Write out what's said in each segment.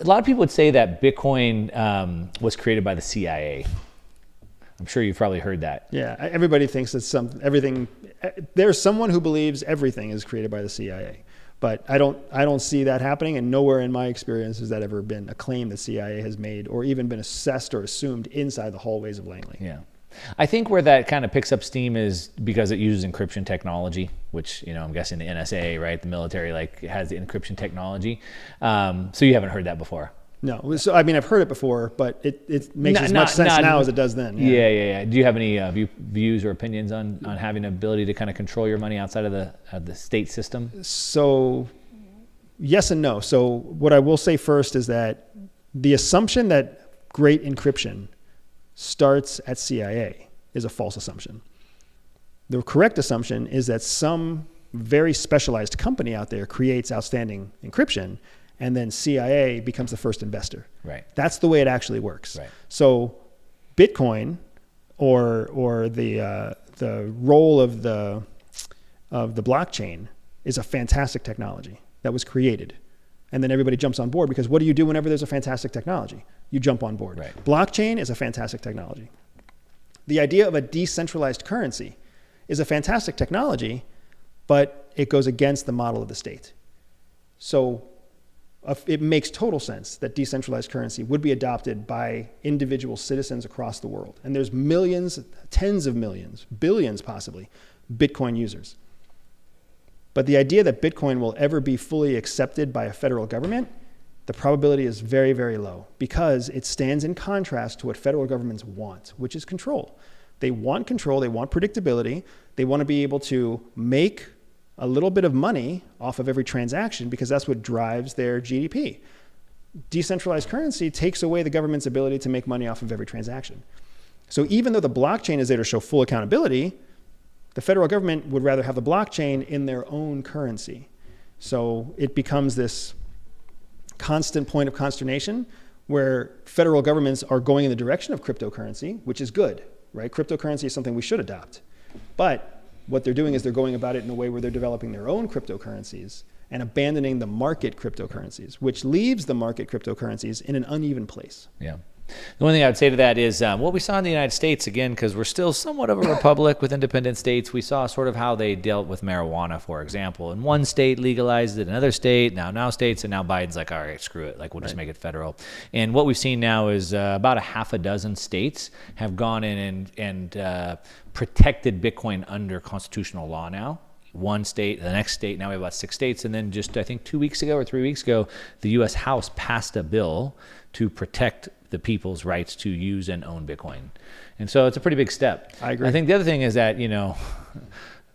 a lot of people would say that Bitcoin was created by the CIA. I'm sure you've probably heard that. Yeah, everybody thinks that everything. There's someone who believes everything is created by the CIA, but I don't see that happening, and nowhere in my experience has that ever been a claim the CIA has made, or even been assessed or assumed inside the hallways of Langley. Yeah, I think where that kind of picks up steam is because it uses encryption technology, which I'm guessing the NSA, right, the military, has the encryption technology. So you haven't heard that before. No, so I mean I've heard it before, but it makes as much sense now as it does then. Yeah. Do you have any views or opinions on having the ability to kind of control your money outside of the state system? So, yes and no. So what I will say first is that the assumption that great encryption starts at CIA is a false assumption. The correct assumption is that some very specialized company out there creates outstanding encryption, and then CIA becomes the first investor. Right. That's the way it actually works. Right. So Bitcoin or the role of the blockchain is a fantastic technology that was created. And then everybody jumps on board, because what do you do whenever there's a fantastic technology? You jump on board. Right. Blockchain is a fantastic technology. The idea of a decentralized currency is a fantastic technology, but it goes against the model of the state. So it makes total sense that decentralized currency would be adopted by individual citizens across the world. And there's millions, tens of millions, billions possibly, Bitcoin users. But the idea that Bitcoin will ever be fully accepted by a federal government, the probability is very, very low, because it stands in contrast to what federal governments want, which is control. They want control, they want predictability, they want to be able to make a little bit of money off of every transaction, because that's what drives their GDP. Decentralized currency takes away the government's ability to make money off of every transaction. So even though the blockchain is there to show full accountability, the federal government would rather have the blockchain in their own currency. So it becomes this constant point of consternation where federal governments are going in the direction of cryptocurrency, which is good, right? Cryptocurrency is something we should adopt. But what they're doing is they're going about it in a way where they're developing their own cryptocurrencies and abandoning the market cryptocurrencies, which leaves the market cryptocurrencies in an uneven place. Yeah. The one thing I would say to that is what we saw in the United States, again, because we're still somewhat of a republic with independent states, we saw sort of how they dealt with marijuana, for example. In one state legalized it, another state, now states, and now Biden's like, all right, screw it, we'll just make it federal. And what we've seen now is about a half a dozen states have gone in and protected Bitcoin under constitutional law now. One state, the next state, now we have about 6 states. And then just, I think 2 weeks ago or 3 weeks ago, the U.S. House passed a bill to protect the people's rights to use and own Bitcoin. And so it's a pretty big step. I agree. I think the other thing is that,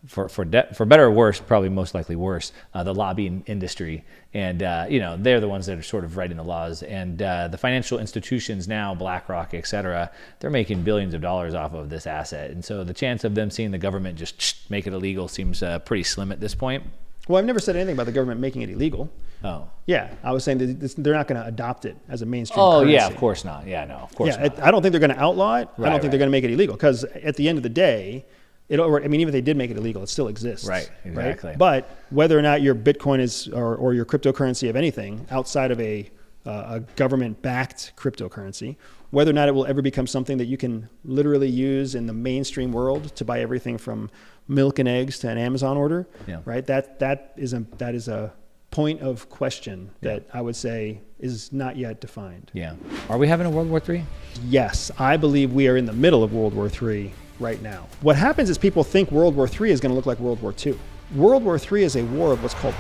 for better or worse, probably most likely worse, the lobbying industry. And, they're the ones that are sort of writing the laws. And the financial institutions now, BlackRock, et cetera, they're making billions of dollars off of this asset. And so the chance of them seeing the government just make it illegal seems pretty slim at this point. Well, I've never said anything about the government making it illegal. Oh. Yeah, I was saying that they're not going to adopt it as a mainstream currency. Yeah, of course not. Yeah, no, of course not. I don't think they're going to outlaw it. Right, I don't think they're going to make it illegal, because at the end of the day, even if they did make it illegal, it still exists. Right, exactly. Right? But whether or not your Bitcoin is, or your cryptocurrency of anything outside of a government-backed cryptocurrency, whether or not it will ever become something that you can literally use in the mainstream world to buy everything from milk and eggs to an Amazon order, right? That is a point of question that I would say is not yet defined. Yeah. Are we having a World War III? Yes, I believe we are in the middle of World War III right now. What happens is people think World War III is going to look like World War II. World War III is a war of what's called